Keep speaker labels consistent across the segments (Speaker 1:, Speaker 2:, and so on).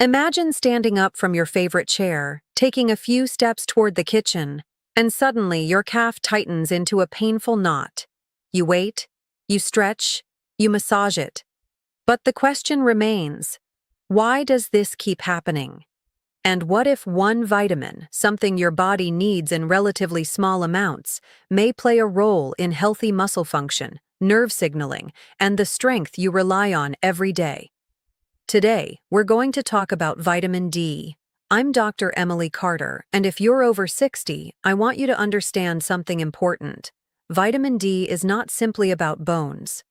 Speaker 1: Imagine standing up from your favorite chair, taking a few steps toward the kitchen, and suddenly your calf tightens into a painful knot. You wait, you stretch, you massage it. But the question remains, why does this keep happening? And what if one vitamin, something your body needs in relatively small amounts, may play a role in healthy muscle function, nerve signaling, and the strength you rely on every day? Today, we're going to talk about vitamin D. I'm Dr. Emily Carter, and if you're over 60, I want you to understand something important. Vitamin D is not simply about bones.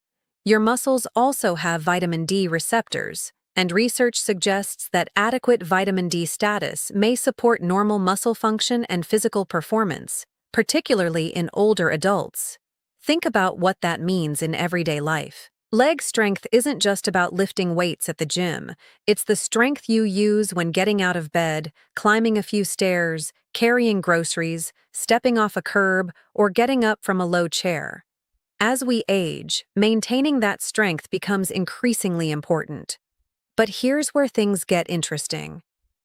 Speaker 1: Your muscles also have vitamin D receptors, and research suggests that adequate vitamin D status may support normal muscle function and physical performance, particularly in older adults. Think about what that means in everyday life. Leg strength isn't just about lifting weights at the gym. It's the strength you use when getting out of bed, climbing a few stairs, carrying groceries, stepping off a curb, or getting up from a low chair. As we age, maintaining that strength becomes increasingly important. But here's where things get interesting.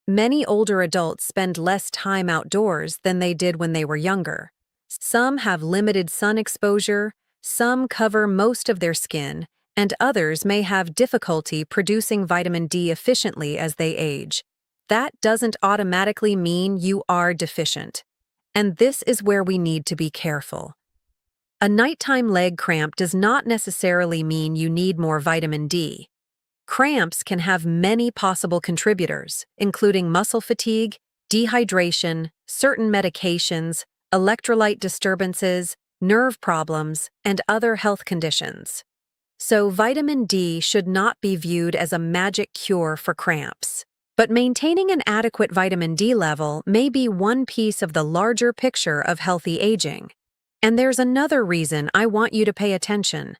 Speaker 1: Many older adults spend less time outdoors than they did when they were younger. Some have limited sun exposure, some cover most of their skin, and others may have difficulty producing vitamin D efficiently as they age. That doesn't automatically mean you are deficient. And this is where we need to be careful. A nighttime leg cramp does not necessarily mean you need more vitamin D. Cramps can have many possible contributors, including muscle fatigue, dehydration, certain medications, electrolyte disturbances, nerve problems, and other health conditions. So vitamin D should not be viewed as a magic cure for cramps. But maintaining an adequate vitamin D level may be one piece of the larger picture of healthy aging. And there's another reason I want you to pay attention.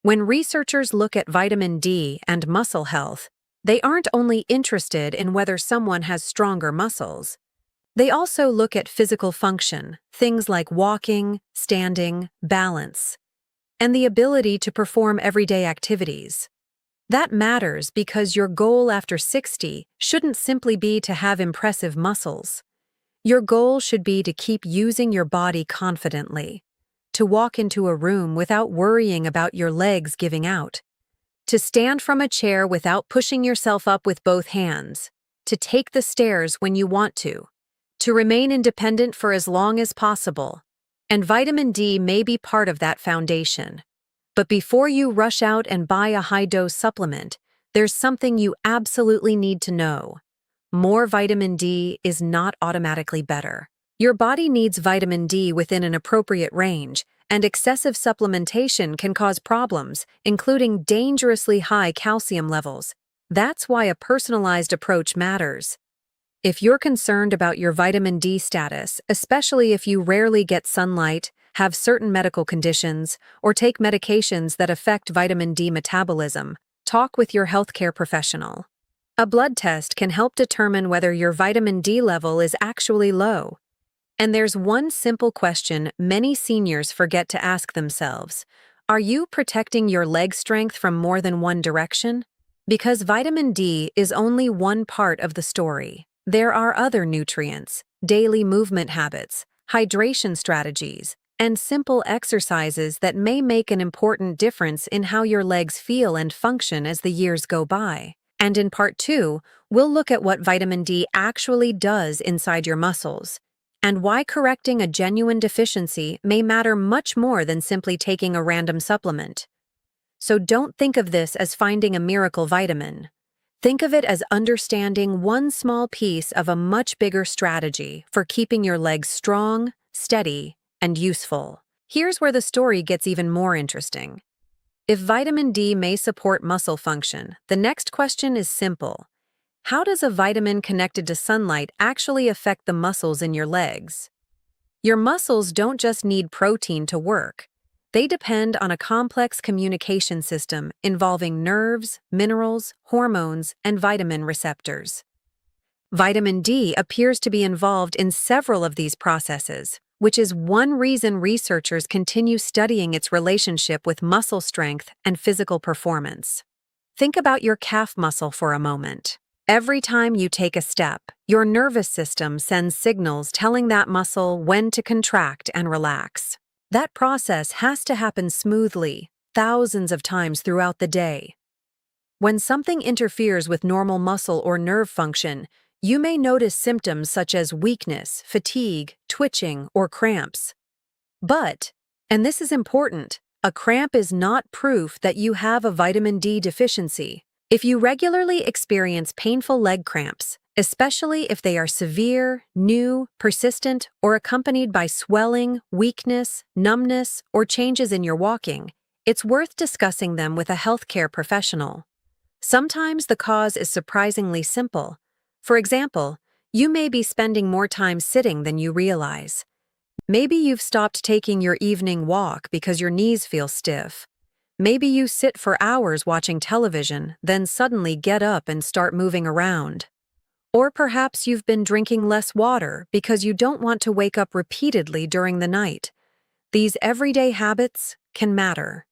Speaker 1: When researchers look at vitamin D and muscle health, they aren't only interested in whether someone has stronger muscles. They also look at physical function, things like walking, standing, balance, and the ability to perform everyday activities. That matters because your goal after 60 shouldn't simply be to have impressive muscles. Your goal should be to keep using your body confidently, to walk into a room without worrying about your legs giving out, to stand from a chair without pushing yourself up with both hands, to take the stairs when you want to remain independent for as long as possible. And vitamin D may be part of that foundation. But before you rush out and buy a high-dose supplement, there's something you absolutely need to know. More vitamin D is not automatically better. Your body needs vitamin D within an appropriate range, and excessive supplementation can cause problems, including dangerously high calcium levels. That's why a personalized approach matters. If you're concerned about your vitamin D status, especially if you rarely get sunlight, have certain medical conditions, or take medications that affect vitamin D metabolism, talk with your healthcare professional. A blood test can help determine whether your vitamin D level is actually low. And there's one simple question many seniors forget to ask themselves. Are you protecting your leg strength from more than one direction? Because vitamin D is only one part of the story. There are other nutrients, daily movement habits, hydration strategies, and simple exercises that may make an important difference in how your legs feel and function as the years go by. And in Part 2, we'll look at what vitamin D actually does inside your muscles, and why correcting a genuine deficiency may matter much more than simply taking a random supplement. So don't think of this as finding a miracle vitamin. Think of it as understanding one small piece of a much bigger strategy for keeping your legs strong, steady, and useful. Here's where the story gets even more interesting. If vitamin D may support muscle function, the next question is simple. How does a vitamin connected to sunlight actually affect the muscles in your legs? Your muscles don't just need protein to work. They depend on a complex communication system involving nerves, minerals, hormones, and vitamin receptors. Vitamin D appears to be involved in several of these processes, which is one reason researchers continue studying its relationship with muscle strength and physical performance. Think about your calf muscle for a moment. Every time you take a step, your nervous system sends signals telling that muscle when to contract and relax. That process has to happen smoothly, thousands of times throughout the day. When something interferes with normal muscle or nerve function, you may notice symptoms such as weakness, fatigue, twitching, or cramps. But, and this is important, a cramp is not proof that you have a vitamin D deficiency. If you regularly experience painful leg cramps, especially if they are severe, new, persistent, or accompanied by swelling, weakness, numbness, or changes in your walking, it's worth discussing them with a healthcare professional. Sometimes the cause is surprisingly simple. For example, you may be spending more time sitting than you realize. Maybe you've stopped taking your evening walk because your knees feel stiff. Maybe you sit for hours watching television, then suddenly get up and start moving around. Or perhaps you've been drinking less water because you don't want to wake up repeatedly during the night. These everyday habits can matter.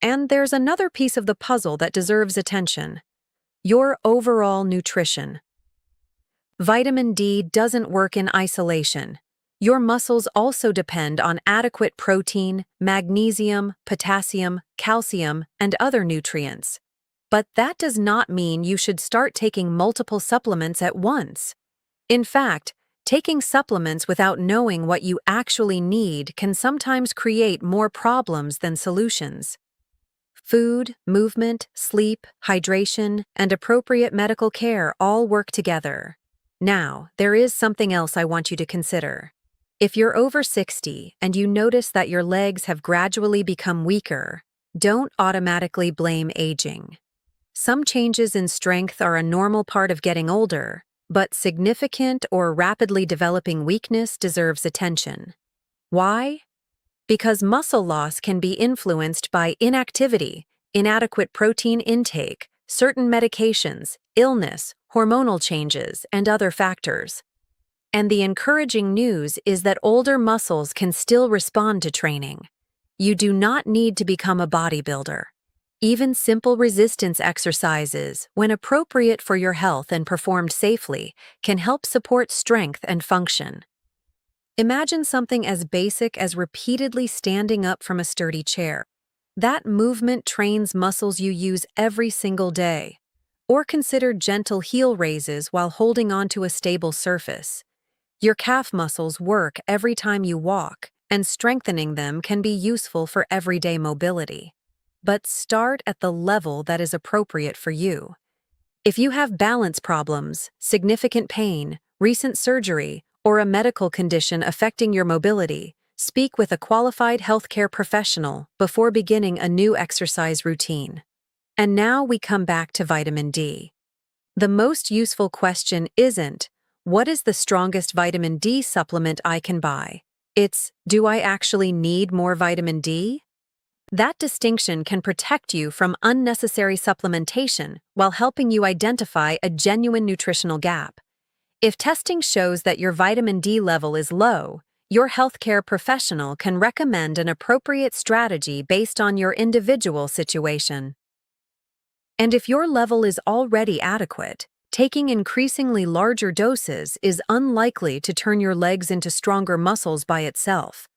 Speaker 1: And there's another piece of the puzzle that deserves attention: your overall nutrition. Vitamin D doesn't work in isolation. Your muscles also depend on adequate protein, magnesium, potassium, calcium, and other nutrients. But that does not mean you should start taking multiple supplements at once. In fact, taking supplements without knowing what you actually need can sometimes create more problems than solutions. Food, movement, sleep, hydration, and appropriate medical care all work together. Now, there is something else I want you to consider. If you're over 60 and you notice that your legs have gradually become weaker, don't automatically blame aging. Some changes in strength are a normal part of getting older, but significant or rapidly developing weakness deserves attention. Why? Because muscle loss can be influenced by inactivity, inadequate protein intake, certain medications, illness, hormonal changes, and other factors. And the encouraging news is that older muscles can still respond to training. You do not need to become a bodybuilder. Even simple resistance exercises, when appropriate for your health and performed safely, can help support strength and function. Imagine something as basic as repeatedly standing up from a sturdy chair. That movement trains muscles you use every single day. Or consider gentle heel raises while holding onto a stable surface. Your calf muscles work every time you walk, and strengthening them can be useful for everyday mobility. But start at the level that is appropriate for you. If you have balance problems, significant pain, recent surgery, or a medical condition affecting your mobility, speak with a qualified healthcare professional before beginning a new exercise routine. And now we come back to vitamin D. The most useful question isn't, what is the strongest vitamin D supplement I can buy? It's, do I actually need more vitamin D? That distinction can protect you from unnecessary supplementation while helping you identify a genuine nutritional gap. If testing shows that your vitamin D level is low, your healthcare professional can recommend an appropriate strategy based on your individual situation. And if your level is already adequate, taking increasingly larger doses is unlikely to turn your legs into stronger muscles by itself.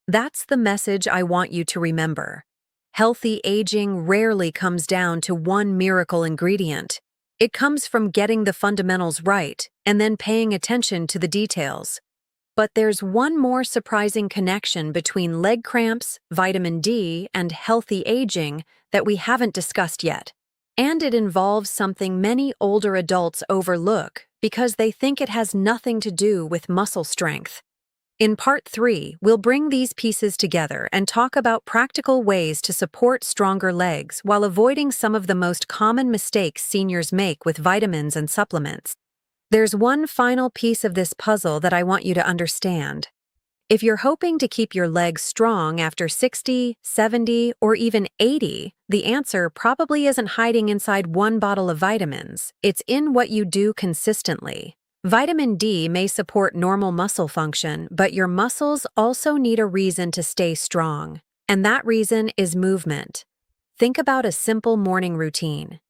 Speaker 1: That's the message I want you to remember. Healthy aging rarely comes down to one miracle ingredient. It comes from getting the fundamentals right and then paying attention to the details. But there's one more surprising connection between leg cramps, vitamin D, and healthy aging that we haven't discussed yet. And it involves something many older adults overlook because they think it has nothing to do with muscle strength. In Part 3, we'll bring these pieces together and talk about practical ways to support stronger legs while avoiding some of the most common mistakes seniors make with vitamins and supplements. There's one final piece of this puzzle that I want you to understand. If you're hoping to keep your legs strong after 60, 70, or even 80, the answer probably isn't hiding inside one bottle of vitamins. It's in what you do consistently. Vitamin D may support normal muscle function, but your muscles also need a reason to stay strong. And that reason is movement. Think about a simple morning routine.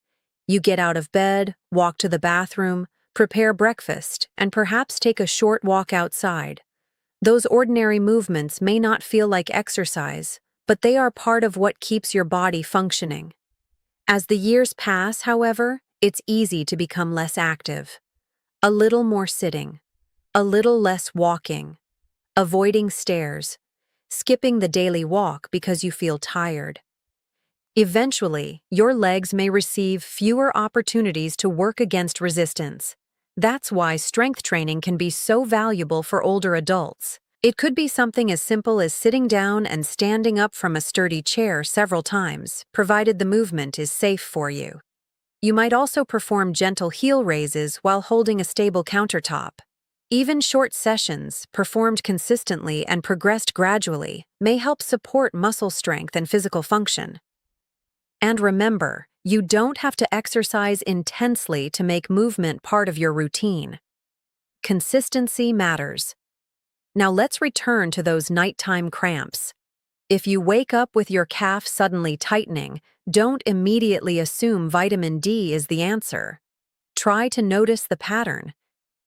Speaker 1: You get out of bed, walk to the bathroom, prepare breakfast, and perhaps take a short walk outside. Those ordinary movements may not feel like exercise, but they are part of what keeps your body functioning. As the years pass, however, it's easy to become less active. A little more sitting, a little less walking, avoiding stairs, skipping the daily walk because you feel tired. Eventually, your legs may receive fewer opportunities to work against resistance. That's why strength training can be so valuable for older adults. It could be something as simple as sitting down and standing up from a sturdy chair several times, provided the movement is safe for you. You might also perform gentle heel raises while holding a stable countertop. Even short sessions, performed consistently and progressed gradually, may help support muscle strength and physical function. And remember, you don't have to exercise intensely to make movement part of your routine. Consistency matters. Now let's return to those nighttime cramps. If you wake up with your calf suddenly tightening, don't immediately assume vitamin D is the answer. Try to notice the pattern.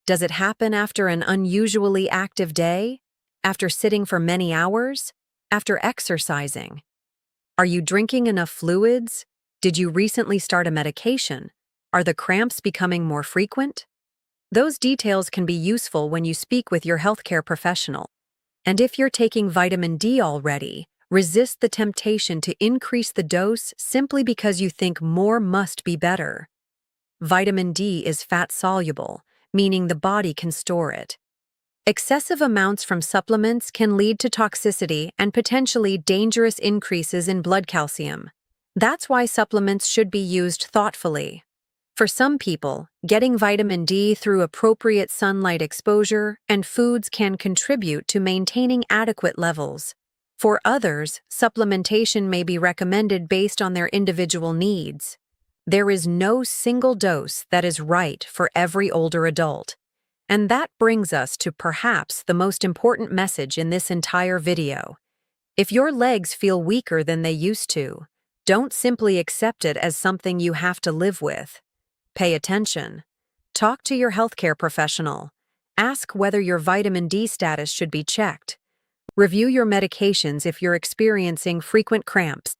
Speaker 1: Does it happen after an unusually active day? After sitting for many hours? After exercising? Are you drinking enough fluids? Did you recently start a medication? Are the cramps becoming more frequent? Those details can be useful when you speak with your healthcare professional. And if you're taking vitamin D already, resist the temptation to increase the dose simply because you think more must be better. Vitamin D is fat-soluble, meaning the body can store it. Excessive amounts from supplements can lead to toxicity and potentially dangerous increases in blood calcium. That's why supplements should be used thoughtfully. For some people, getting vitamin D through appropriate sunlight exposure and foods can contribute to maintaining adequate levels. For others, supplementation may be recommended based on their individual needs. There is no single dose that is right for every older adult. And that brings us to perhaps the most important message in this entire video. If your legs feel weaker than they used to, don't simply accept it as something you have to live with. Pay attention. Talk to your healthcare professional. Ask whether your vitamin D status should be checked. Review your medications if you're experiencing frequent cramps.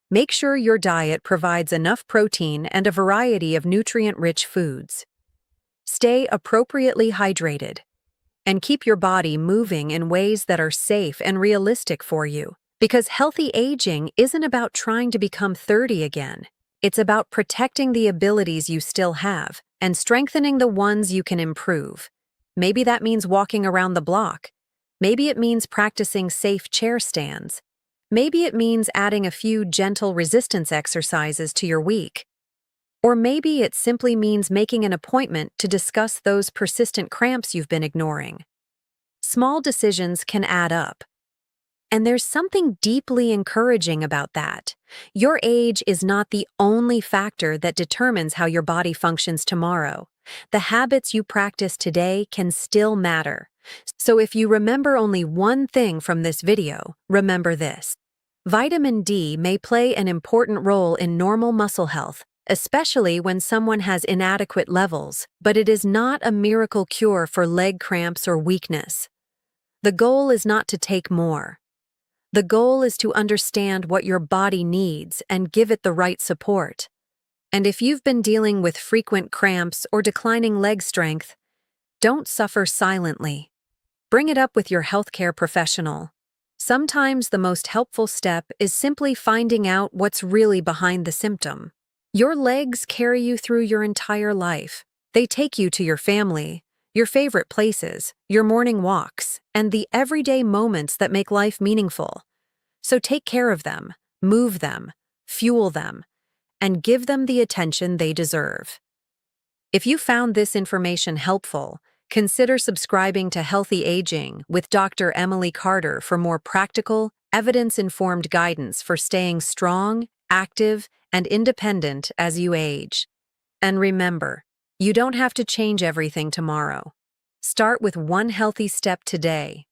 Speaker 1: Make sure your diet provides enough protein and a variety of nutrient-rich foods. Stay appropriately hydrated, and keep your body moving in ways that are safe and realistic for you. Because healthy aging isn't about trying to become 30 again. It's about protecting the abilities you still have and strengthening the ones you can improve. Maybe that means walking around the block. Maybe it means practicing safe chair stands. Maybe it means adding a few gentle resistance exercises to your week. Or maybe it simply means making an appointment to discuss those persistent cramps you've been ignoring. Small decisions can add up. And there's something deeply encouraging about that. Your age is not the only factor that determines how your body functions tomorrow. The habits you practice today can still matter. So if you remember only one thing from this video, remember this. Vitamin D may play an important role in normal muscle health, especially when someone has inadequate levels, but it is not a miracle cure for leg cramps or weakness. The goal is not to take more. The goal is to understand what your body needs and give it the right support. And if you've been dealing with frequent cramps or declining leg strength, don't suffer silently. Bring it up with your healthcare professional. Sometimes the most helpful step is simply finding out what's really behind the symptom. Your legs carry you through your entire life. They take you to your family, your favorite places, your morning walks, and the everyday moments that make life meaningful. So take care of them, move them, fuel them, and give them the attention they deserve. If you found this information helpful, consider subscribing to Healthy Aging with Dr. Emily Carter for more practical, evidence-informed guidance for staying strong, active, and independent as you age. And remember, you don't have to change everything tomorrow. Start with one healthy step today